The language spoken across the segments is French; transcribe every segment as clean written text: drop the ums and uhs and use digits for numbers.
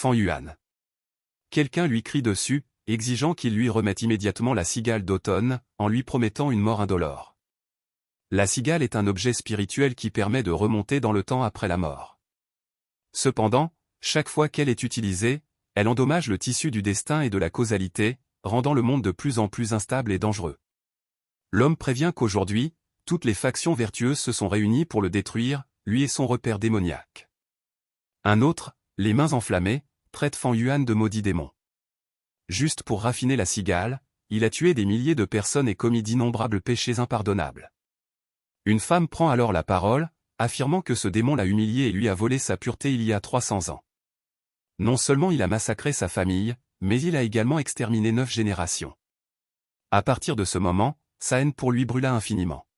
Fan Yuan. Quelqu'un lui crie dessus, exigeant qu'il lui remette immédiatement la cigale d'automne, en lui promettant une mort indolore. La cigale est un objet spirituel qui permet de remonter dans le temps après la mort. Cependant, chaque fois qu'elle est utilisée, elle endommage le tissu du destin et de la causalité, rendant le monde de plus en plus instable et dangereux. L'homme prévient qu'aujourd'hui, toutes les factions vertueuses se sont réunies pour le détruire, lui et son repère démoniaque. Un autre, les mains enflammées, traite Fan Yuan de maudit démon. Juste pour raffiner la cigale, il a tué des milliers de personnes et commis d'innombrables péchés impardonnables. Une femme prend alors la parole, affirmant que ce démon l'a humilié et lui a volé sa pureté il y a 300 ans. Non seulement il a massacré sa famille, mais il a également exterminé 9 générations. À partir de ce moment, sa haine pour lui brûla infiniment.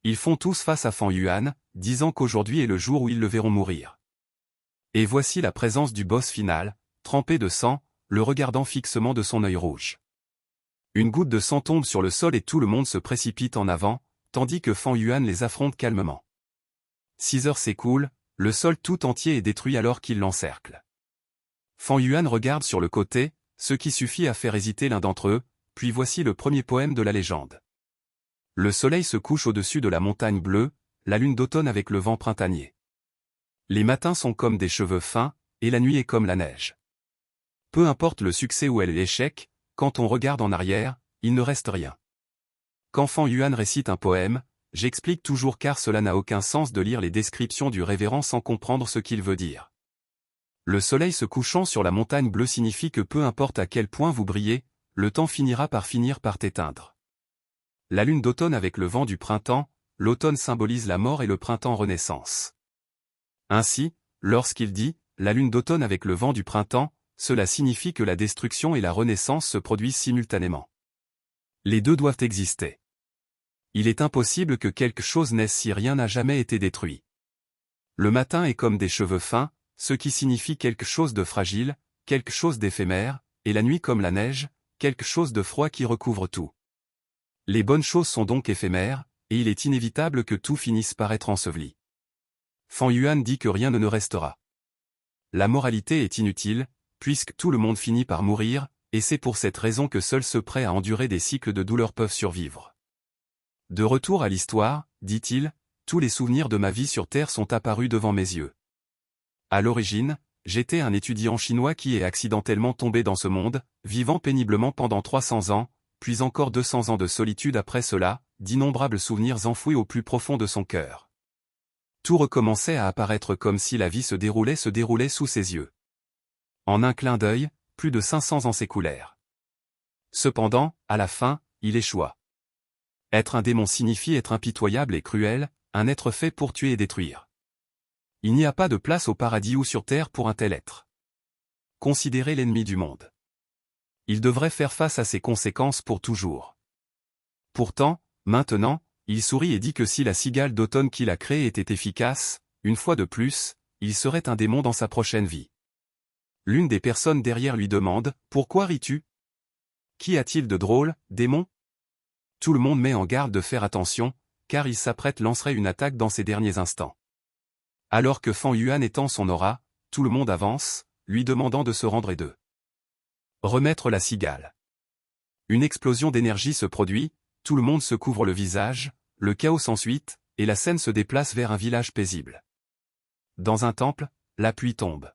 Ils font tous face à Fan Yuan, disant qu'aujourd'hui est le jour où ils le verront mourir. Et voici la présence du boss final, trempé de sang, le regardant fixement de son œil rouge. Une goutte de sang tombe sur le sol et tout le monde se précipite en avant, tandis que Fan Yuan les affronte calmement. 6 heures s'écoulent, le sol tout entier est détruit alors qu'il l'encercle. Fan Yuan regarde sur le côté, ce qui suffit à faire hésiter l'un d'entre eux, puis voici le premier poème de la légende. Le soleil se couche au-dessus de la montagne bleue, la lune d'automne avec le vent printanier. Les matins sont comme des cheveux fins, et la nuit est comme la neige. Peu importe le succès ou l'échec, quand on regarde en arrière, il ne reste rien. Quand Fan Yuan récite un poème, j'explique toujours car cela n'a aucun sens de lire les descriptions du révérend sans comprendre ce qu'il veut dire. Le soleil se couchant sur la montagne bleue signifie que peu importe à quel point vous brillez, le temps finira par t'éteindre. La lune d'automne avec le vent du printemps, l'automne symbolise la mort et le printemps renaissance. Ainsi, lorsqu'il dit « la lune d'automne avec le vent du printemps », cela signifie que la destruction et la renaissance se produisent simultanément. Les deux doivent exister. Il est impossible que quelque chose naisse si rien n'a jamais été détruit. Le matin est comme des cheveux fins, ce qui signifie quelque chose de fragile, quelque chose d'éphémère, et la nuit comme la neige, quelque chose de froid qui recouvre tout. Les bonnes choses sont donc éphémères, et il est inévitable que tout finisse par être enseveli. Fan Yuan dit que rien ne restera. La moralité est inutile, puisque tout le monde finit par mourir, et c'est pour cette raison que seuls ceux prêts à endurer des cycles de douleur peuvent survivre. De retour à l'histoire, dit-il, tous les souvenirs de ma vie sur Terre sont apparus devant mes yeux. À l'origine, j'étais un étudiant chinois qui est accidentellement tombé dans ce monde, vivant péniblement pendant 300 ans, puis encore 200 ans de solitude après cela, d'innombrables souvenirs enfouis au plus profond de son cœur. Tout recommençait à apparaître comme si la vie se déroulait sous ses yeux. En un clin d'œil, plus de 500 ans s'écoulèrent. Cependant, à la fin, il échoua. Être un démon signifie être impitoyable et cruel, un être fait pour tuer et détruire. Il n'y a pas de place au paradis ou sur terre pour un tel être. Considérez l'ennemi du monde. Il devrait faire face à ses conséquences pour toujours. Pourtant, maintenant, il sourit et dit que si la cigale d'automne qu'il a créée était efficace, une fois de plus, il serait un démon dans sa prochaine vie. L'une des personnes derrière lui demande « Pourquoi ris-tu ? Qu'y a-t-il de drôle, démon ?» Tout le monde met en garde de faire attention, car il s'apprête lancerait une attaque dans ses derniers instants. Alors que Fan Yuan étend son aura, tout le monde avance, lui demandant de se rendre et de remettre la cigale. Une explosion d'énergie se produit, tout le monde se couvre le visage, le chaos s'ensuit, et la scène se déplace vers un village paisible. Dans un temple, la pluie tombe.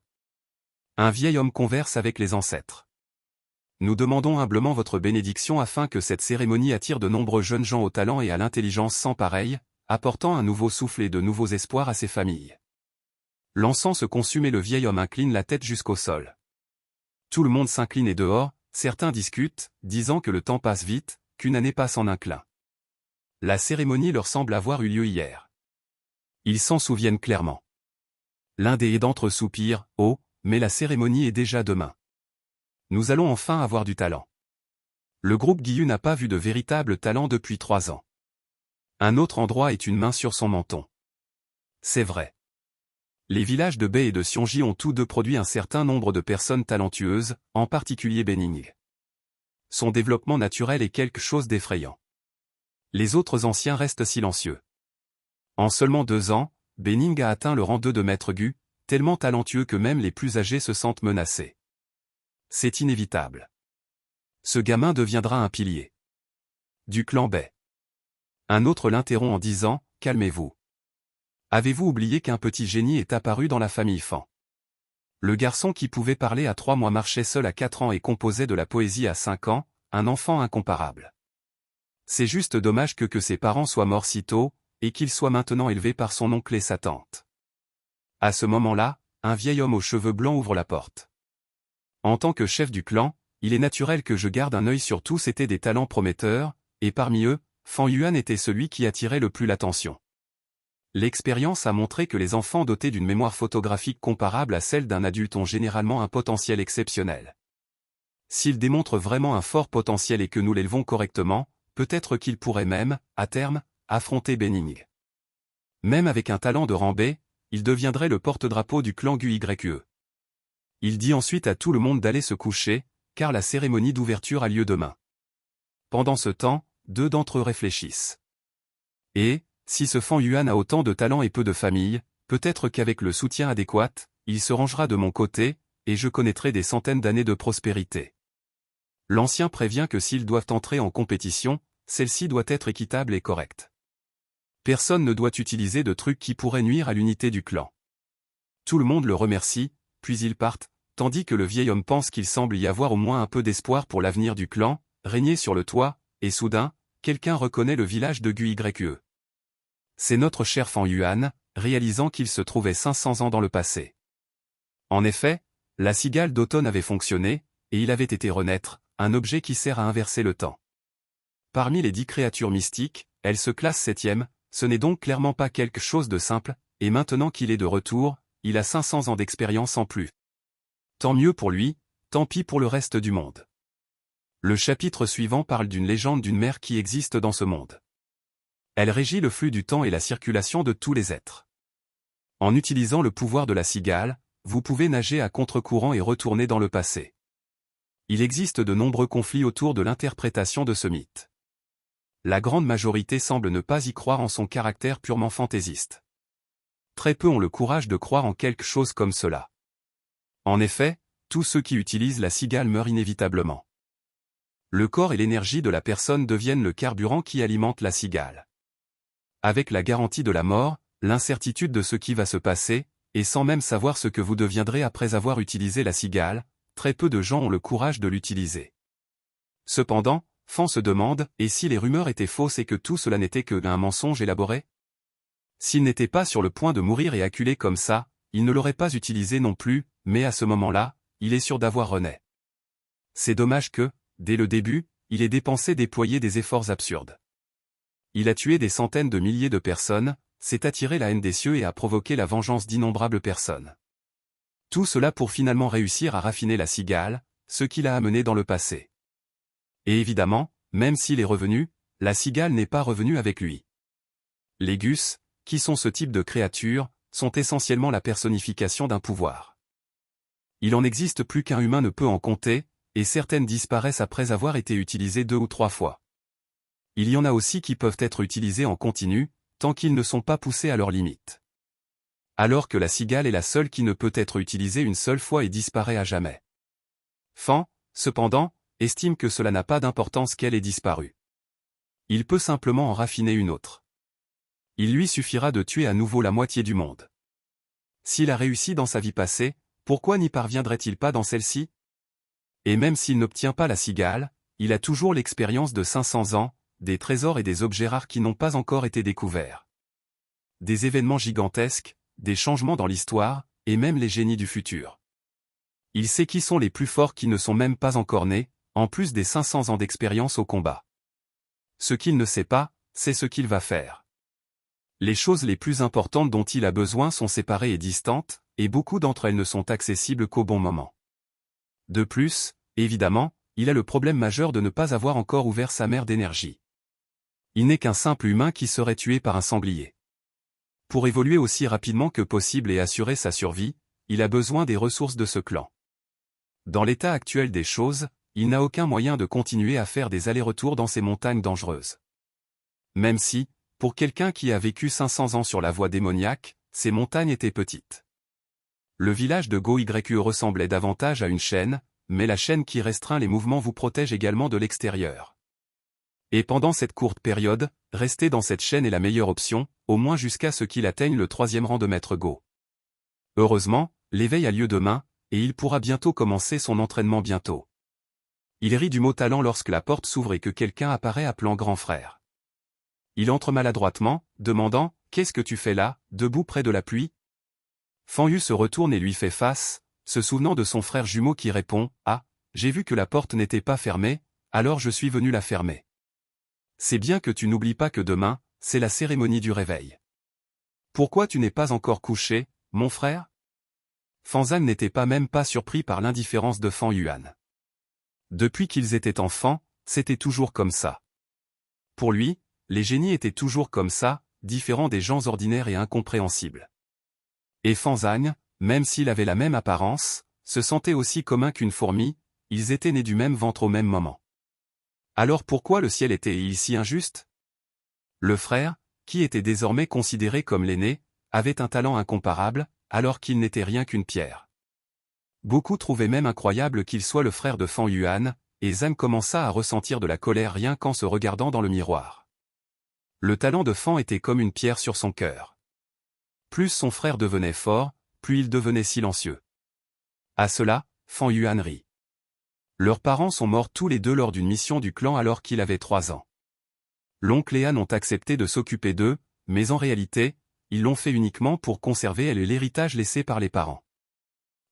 Un vieil homme converse avec les ancêtres. Nous demandons humblement votre bénédiction afin que cette cérémonie attire de nombreux jeunes gens au talent et à l'intelligence sans pareil, apportant un nouveau souffle et de nouveaux espoirs à ces familles. L'encens se consume et le vieil homme incline la tête jusqu'au sol. Tout le monde s'incline et dehors, certains discutent, disant que le temps passe vite, qu'une année passe en un clin. La cérémonie leur semble avoir eu lieu hier. Ils s'en souviennent clairement. L'un des d'entre eux soupire, « Oh, mais la cérémonie est déjà demain. Nous allons enfin avoir du talent. » Le groupe Guillu n'a pas vu de véritable talent depuis 3 ans. Un autre endroit est une main sur son menton. C'est vrai. Les villages de Bei et de Sionji ont tous deux produit un certain nombre de personnes talentueuses, en particulier Bening. Son développement naturel est quelque chose d'effrayant. Les autres anciens restent silencieux. En seulement 2 ans, Bening a atteint le rang 2 de maître Gu, tellement talentueux que même les plus âgés se sentent menacés. C'est inévitable. Ce gamin deviendra un pilier du clan Bai. Un autre l'interrompt en disant « Calmez-vous. Avez-vous oublié qu'un petit génie est apparu dans la famille Fan ?» Le garçon qui pouvait parler à 3 mois marchait seul à 4 ans et composait de la poésie à 5 ans, un enfant incomparable. C'est juste dommage que ses parents soient morts si tôt, et qu'il soit maintenant élevé par son oncle et sa tante. À ce moment-là, un vieil homme aux cheveux blancs ouvre la porte. En tant que chef du clan, il est naturel que je garde un œil sur tous. C'étaient des talents prometteurs, et parmi eux, Fan Yuan était celui qui attirait le plus l'attention. L'expérience a montré que les enfants dotés d'une mémoire photographique comparable à celle d'un adulte ont généralement un potentiel exceptionnel. S'ils démontrent vraiment un fort potentiel et que nous l'élevons correctement, peut-être qu'ils pourraient même, à terme, affronter Benning. Même avec un talent de rang B, il deviendrait le porte-drapeau du clan Guyue. Il dit ensuite à tout le monde d'aller se coucher, car la cérémonie d'ouverture a lieu demain. Pendant ce temps, 2 d'entre eux réfléchissent. Et, si ce Fan Yuan a autant de talent et peu de famille, peut-être qu'avec le soutien adéquat, il se rangera de mon côté, et je connaîtrai des centaines d'années de prospérité. L'ancien prévient que s'ils doivent entrer en compétition, celle-ci doit être équitable et correcte. Personne ne doit utiliser de trucs qui pourraient nuire à l'unité du clan. Tout le monde le remercie, puis ils partent, tandis que le vieil homme pense qu'il semble y avoir au moins un peu d'espoir pour l'avenir du clan, régner sur le toit, et soudain, quelqu'un reconnaît le village de Guyue. C'est notre cher Fan Yuan, réalisant qu'il se trouvait 500 ans dans le passé. En effet, la cigale d'automne avait fonctionné, et il avait été renaître, un objet qui sert à inverser le temps. Parmi les 10 créatures mystiques, elle se classe 7e, ce n'est donc clairement pas quelque chose de simple, et maintenant qu'il est de retour, il a 500 ans d'expérience en plus. Tant mieux pour lui, tant pis pour le reste du monde. Le chapitre suivant parle d'une légende d'une mer qui existe dans ce monde. Elle régit le flux du temps et la circulation de tous les êtres. En utilisant le pouvoir de la cigale, vous pouvez nager à contre-courant et retourner dans le passé. Il existe de nombreux conflits autour de l'interprétation de ce mythe. La grande majorité semble ne pas y croire en son caractère purement fantaisiste. Très peu ont le courage de croire en quelque chose comme cela. En effet, tous ceux qui utilisent la cigale meurent inévitablement. Le corps et l'énergie de la personne deviennent le carburant qui alimente la cigale. Avec la garantie de la mort, l'incertitude de ce qui va se passer, et sans même savoir ce que vous deviendrez après avoir utilisé la cigale, très peu de gens ont le courage de l'utiliser. Cependant, Fan se demande, et si les rumeurs étaient fausses et que tout cela n'était qu'un mensonge élaboré? S'il n'était pas sur le point de mourir et acculé comme ça, il ne l'aurait pas utilisé non plus, mais à ce moment-là, il est sûr d'avoir renaît. C'est dommage que, dès le début, il ait déployé des efforts absurdes. Il a tué des centaines de milliers de personnes, s'est attiré la haine des cieux et a provoqué la vengeance d'innombrables personnes. Tout cela pour finalement réussir à raffiner la cigale, ce qui l'a amené dans le passé. Et évidemment, même s'il est revenu, la cigale n'est pas revenue avec lui. Les gus, qui sont ce type de créatures, sont essentiellement la personnification d'un pouvoir. Il en existe plus qu'un humain ne peut en compter, et certaines disparaissent après avoir été utilisées 2 ou 3 fois. Il y en a aussi qui peuvent être utilisés en continu, tant qu'ils ne sont pas poussés à leurs limites. Alors que la cigale est la seule qui ne peut être utilisée une seule fois et disparaît à jamais. Fan, cependant, estime que cela n'a pas d'importance qu'elle ait disparu. Il peut simplement en raffiner une autre. Il lui suffira de tuer à nouveau la moitié du monde. S'il a réussi dans sa vie passée, pourquoi n'y parviendrait-il pas dans celle-ci? Et même s'il n'obtient pas la cigale, il a toujours l'expérience de 500 ans, des trésors et des objets rares qui n'ont pas encore été découverts. Des événements gigantesques, des changements dans l'histoire, et même les génies du futur. Il sait qui sont les plus forts qui ne sont même pas encore nés, en plus des 500 ans d'expérience au combat. Ce qu'il ne sait pas, c'est ce qu'il va faire. Les choses les plus importantes dont il a besoin sont séparées et distantes, et beaucoup d'entre elles ne sont accessibles qu'au bon moment. De plus, évidemment, il a le problème majeur de ne pas avoir encore ouvert sa mère d'énergie. Il n'est qu'un simple humain qui serait tué par un sanglier. Pour évoluer aussi rapidement que possible et assurer sa survie, il a besoin des ressources de ce clan. Dans l'état actuel des choses, il n'a aucun moyen de continuer à faire des allers-retours dans ces montagnes dangereuses. Même si, pour quelqu'un qui a vécu 500 ans sur la voie démoniaque, ces montagnes étaient petites. le village de Go-Yue ressemblait davantage à une chaîne, mais la chaîne qui restreint les mouvements vous protège également de l'extérieur. Et pendant cette courte période, rester dans cette chaîne est la meilleure option, au moins jusqu'à ce qu'il atteigne le 3e rang de maître Go. Heureusement, l'éveil a lieu demain, et il pourra bientôt commencer son entraînement bientôt. Il rit du mot talent lorsque la porte s'ouvre et que quelqu'un apparaît appelant grand frère. Il entre maladroitement, demandant « Qu'est-ce que tu fais là, debout près de la pluie ?» Fan Yu se retourne et lui fait face, se souvenant de son frère jumeau qui répond « Ah, j'ai vu que la porte n'était pas fermée, alors je suis venu la fermer. » C'est bien que tu n'oublies pas que demain, c'est la cérémonie du réveil. Pourquoi tu n'es pas encore couché, mon frère? Fan Zhan n'était même pas surpris par l'indifférence de Fan Yuan. Depuis qu'ils étaient enfants, c'était toujours comme ça. Pour lui, les génies étaient toujours comme ça, différents des gens ordinaires et incompréhensibles. Et Fan Zhan, même s'il avait la même apparence, se sentait aussi commun qu'une fourmi, ils étaient nés du même ventre au même moment. Alors pourquoi le ciel était-il si injuste? Le frère, qui était désormais considéré comme l'aîné, avait un talent incomparable, alors qu'il n'était rien qu'une pierre. Beaucoup trouvaient même incroyable qu'il soit le frère de Fan Yuan, et Zhan commença à ressentir de la colère rien qu'en se regardant dans le miroir. Le talent de Fan était comme une pierre sur son cœur. Plus son frère devenait fort, plus il devenait silencieux. À cela, Fan Yuan rit. Leurs parents sont morts tous les deux lors d'une mission du clan alors qu'il avait 3 ans. L'oncle et Han ont accepté de s'occuper d'eux, mais en réalité, ils l'ont fait uniquement pour conserver l'héritage laissé par les parents.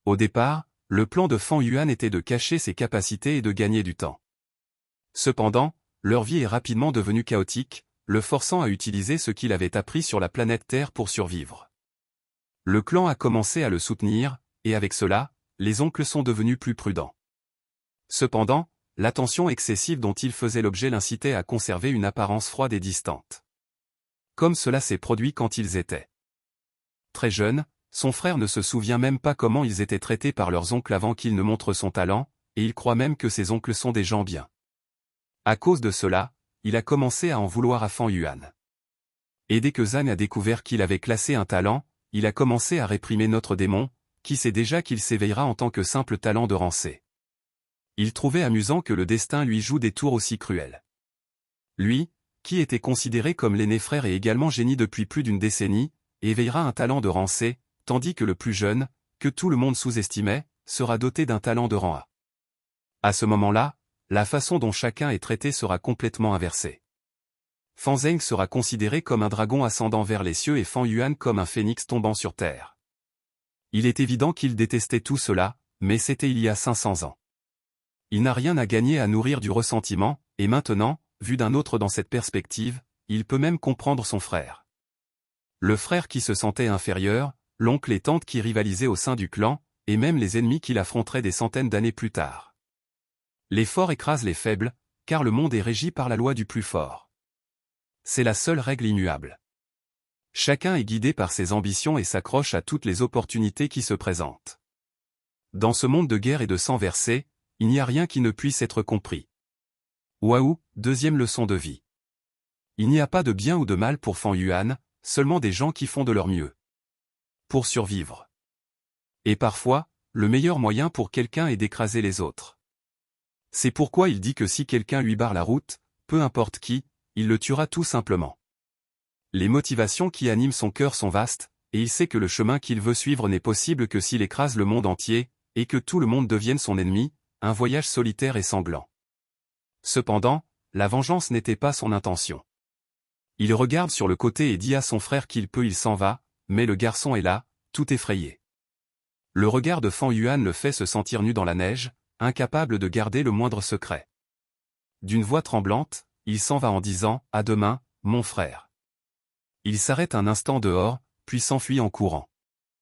Au départ, le plan de Fan Yuan était de cacher ses capacités et de gagner du temps. Cependant, leur vie est rapidement devenue chaotique, le forçant à utiliser ce qu'il avait appris sur la planète Terre pour survivre. Le clan a commencé à le soutenir, et avec cela, les oncles sont devenus plus prudents. Cependant, l'attention excessive dont il faisait l'objet l'incitait à conserver une apparence froide et distante. Comme cela s'est produit quand ils étaient très jeunes, son frère ne se souvient même pas comment ils étaient traités par leurs oncles avant qu'il ne montre son talent, et il croit même que ses oncles sont des gens bien. À cause de cela, il a commencé à en vouloir à Fan Yuan. Et dès que Zhan a découvert qu'il avait classé un talent, il a commencé à réprimer notre démon, qui sait déjà qu'il s'éveillera en tant que simple talent de rang C. Il trouvait amusant que le destin lui joue des tours aussi cruels. Lui, qui était considéré comme l'aîné frère et également génie depuis plus d'une décennie, éveillera un talent de rang C, tandis que le plus jeune, que tout le monde sous-estimait, sera doté d'un talent de rang A. À ce moment-là, la façon dont chacun est traité sera complètement inversée. Fan Zheng sera considéré comme un dragon ascendant vers les cieux et Fan Yuan comme un phénix tombant sur terre. Il est évident qu'il détestait tout cela, mais c'était il y a 500 ans. Il n'a rien à gagner à nourrir du ressentiment, et maintenant, vu d'un autre dans cette perspective, il peut même comprendre son frère. Le frère qui se sentait inférieur, l'oncle et tante qui rivalisaient au sein du clan, et même les ennemis qu'il affronterait des centaines d'années plus tard. Les forts écrasent les faibles, car le monde est régi par la loi du plus fort. C'est la seule règle immuable. Chacun est guidé par ses ambitions et s'accroche à toutes les opportunités qui se présentent. Dans ce monde de guerre et de sang versé, il n'y a rien qui ne puisse être compris. Waouh, deuxième leçon de vie. Il n'y a pas de bien ou de mal pour Fan Yuan, seulement des gens qui font de leur mieux. Pour survivre. Et parfois, le meilleur moyen pour quelqu'un est d'écraser les autres. C'est pourquoi il dit que si quelqu'un lui barre la route, peu importe qui, il le tuera tout simplement. Les motivations qui animent son cœur sont vastes, et il sait que le chemin qu'il veut suivre n'est possible que s'il écrase le monde entier, et que tout le monde devienne son ennemi, un voyage solitaire et sanglant. Cependant, la vengeance n'était pas son intention. Il regarde sur le côté et dit à son frère il s'en va, mais le garçon est là, tout effrayé. Le regard de Fan Yuan le fait se sentir nu dans la neige, incapable de garder le moindre secret. D'une voix tremblante, il s'en va en disant « À demain, mon frère ». Il s'arrête un instant dehors, puis s'enfuit en courant.